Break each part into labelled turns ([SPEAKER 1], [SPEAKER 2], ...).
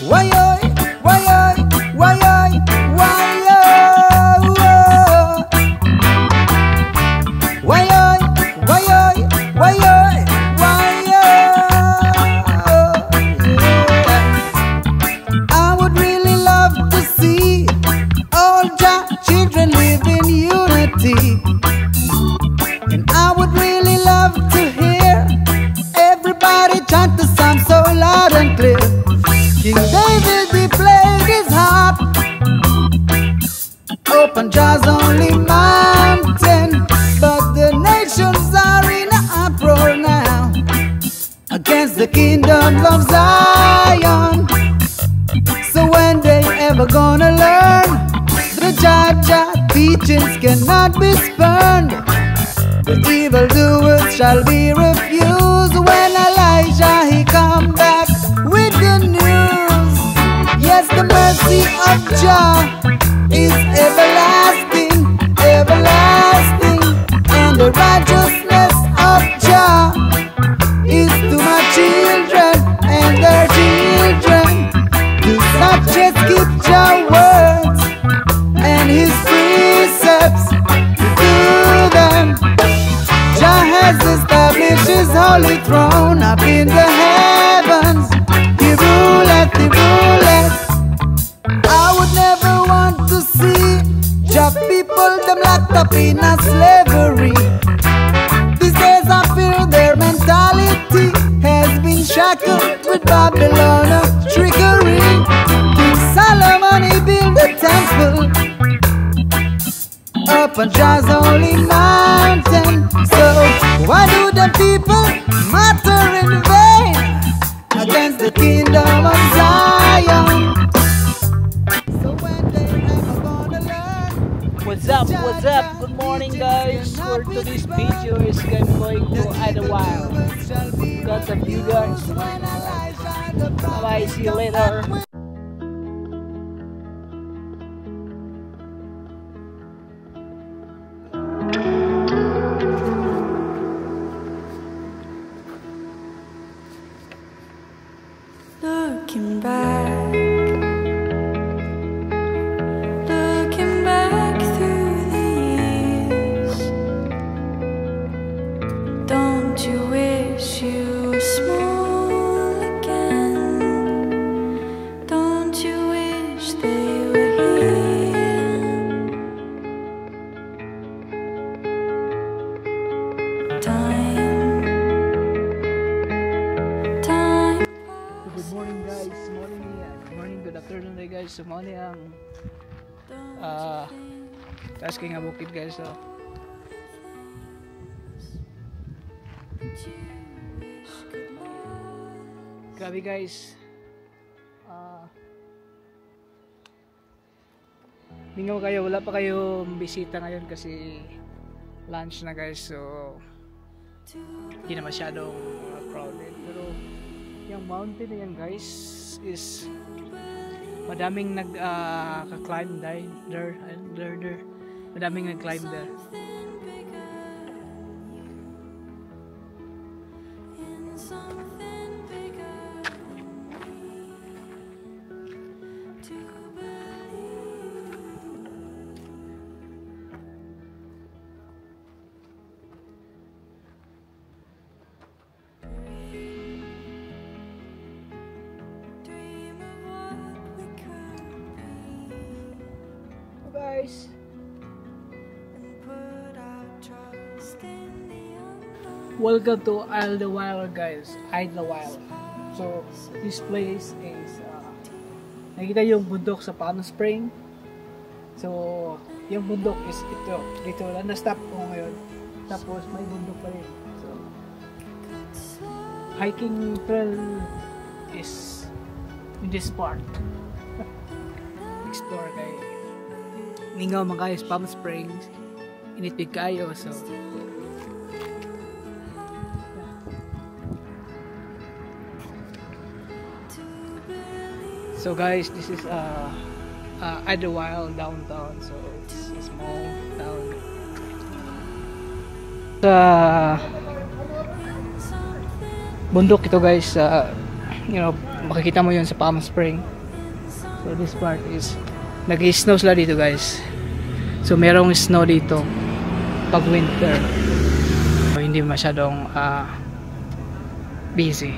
[SPEAKER 1] Why oi, why oi, why oi, why why oi, why oi, why oi, I would really love to see all Jah children live in unity, and I would really love to hear everybody chant the psalm so loud and clear. King David, he played his harp open Jah's only mountain, but the nations are in an uproar now against the kingdom of Zion. So when they ever gonna learn the Jah teachings cannot be spurned? The evildoers shall be refused when Elijah he come back with the news. Yes, the mercy of Jah is everlasting, everlasting, and the righteousness of Jah is to my children and their children. To such as keep Jah words and His precepts, to do them. Jah has established His holy throne up in the heavens. He ruleth, He ruleth. I would never want to see Jah people them locked up in a slavery. These days I feel their mentality has been shackled with Babylon trickery. King Solomon he built the temple up on Jah's holy mountain. So why do the people matter in vain against the kingdom of Zion? So when they ever gonna learn?
[SPEAKER 2] What's up? What's up? Good morning, guys. For today's video is I'm going to Idlewild. Got some you guys. Bye bye. See you later.
[SPEAKER 3] Looking back through the years, don't you wish you were small again? Don't you wish they were here? Time.
[SPEAKER 2] Good morning, guys. Morning, good afternoon, guys. Sumali ang taas kay nga bukid, guys. So grabe, guys. Lingaw kayo, wala pa kayong bisita ngayon kasi lunch na, guys. So hindi na masyadong crowded, pero yung mountain na yan, guys, is madaming nag-climb there. Madaming nag-climb there. Guys, welcome to Idlewild, guys. Idlewild. So this place is nakita yung bundok sa Palm Spring. So yung bundok is dito lang na-stop ko ngayon. Tapos may bundok pa rin. So hiking trail is in this part. Explore kayo. Lingaw man kayo sa Palm Springs, initbig kayo. So guys, this is Idlewild downtown. So it's a small town. Sa bundok ito, guys. you know, makikita mo yun sa Palm Spring. So this part is nag-snow sila dito guys. So merong snow dito pag winter. So, hindi masyadong busy.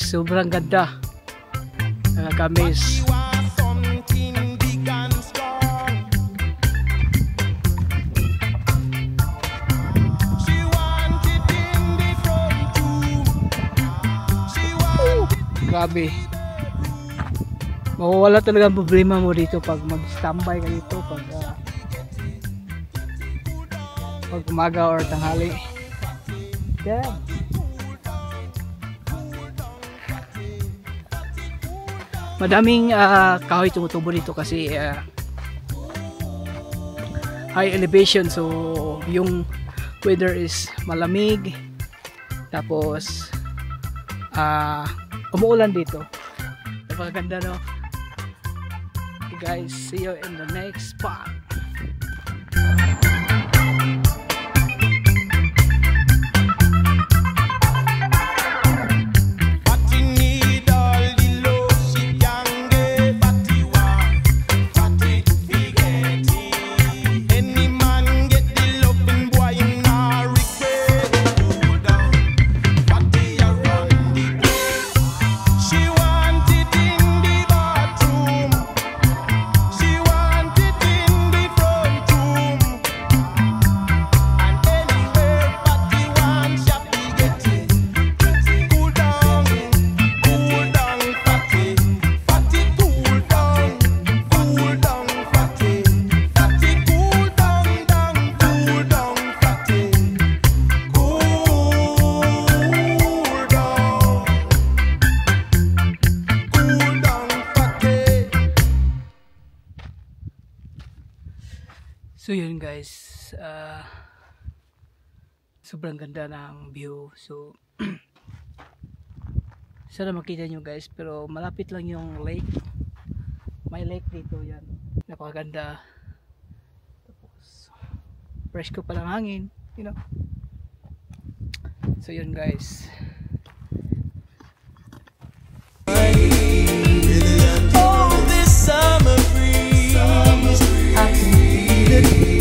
[SPEAKER 2] Sobrang ganda. Nakakamis. Grabe. Mawawala talaga ang problema mo dito pag mag-standby ka dito pag umaga or tanghali. Yeah. Madaming kahoy tumutubo dito kasi high elevation, so yung weather is malamig, tapos umuulan dito. Napakaganda, no? Okay guys, see you in the next spot. So yun guys, sobrang ganda ng view. So sana makita nyo guys, pero malapit lang yung lake. May lake dito, yan. Napakaganda. Tapos fresh ko palang hangin, you know. So yun guys.
[SPEAKER 4] Oh, this summer breeze, I can feel it.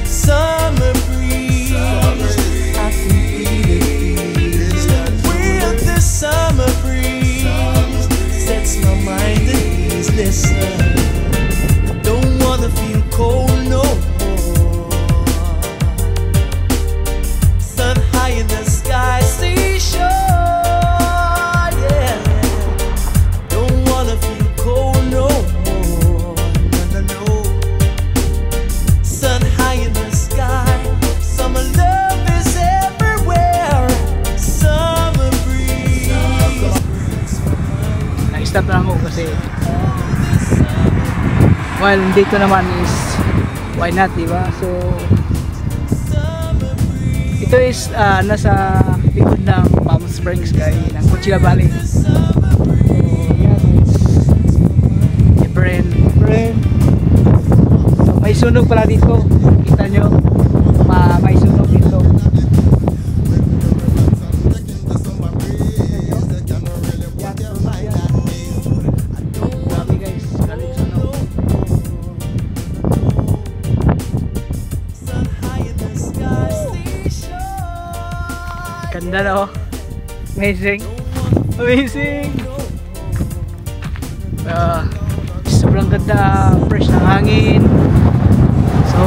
[SPEAKER 4] Summer breeze, I can feel it. With this summer breeze, sets my mind at ease. Listen, don't wanna feel cold no more. Sun high in the sky, seashore.
[SPEAKER 2] Stop na ako kasi while dito naman is why not, diba? So ito is nasa likod ng Palm Springs guys, ng Coachella Valley. So yan is different. So may sunog pala dito, kita nyo, may sunog dito. Ganda na, oh. Amazing. Sobrang ganda, fresh ng hangin. So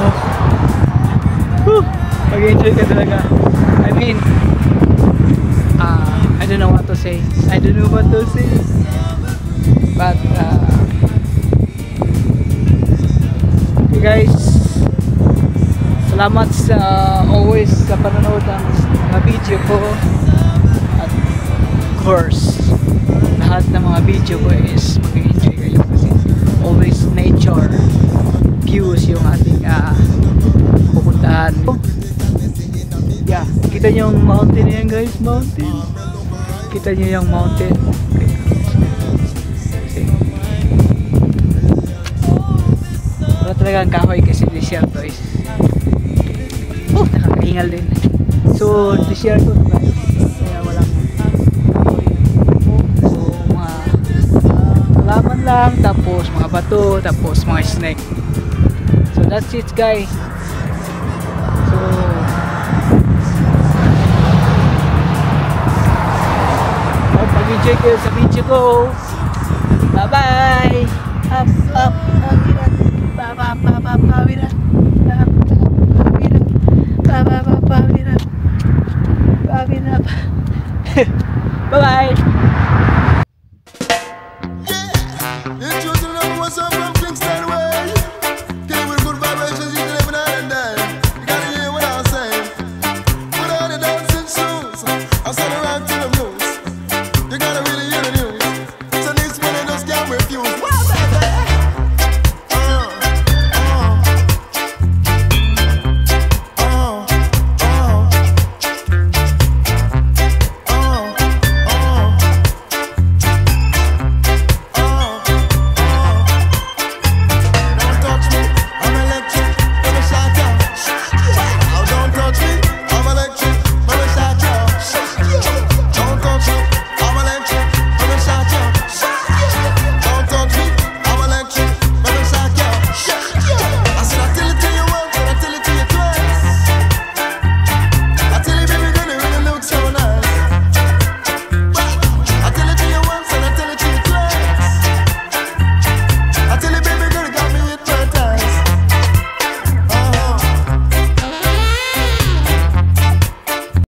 [SPEAKER 2] mag-enjoy ka talaga. I mean, I don't know what to say, but salamat sa always sa panonood ng mga video ko. At of course, lahat ng mga video ko is mag-enjoy kayo kasi always nature views yung ating pupuntahan. Yeah, kita nyo yung mountain yan guys, mountain. Kita nyo yung mountain. Okay. Wala talagang kahoy kasi desierto is nakakahingal din. So, desierto guys. Kaya walang kahoy. So, mga halaman lang, tapos mga bato, tapos mga snake. So, that's it guys. So, pag-enjoy kayo sa video ko. Bye bye. Up, up, pawiran. Baba, baba, pawiran. Up, up, pawiran. Baba, baba, pawiran. Pawiran. Bye bye.
[SPEAKER 4] It was the number one song.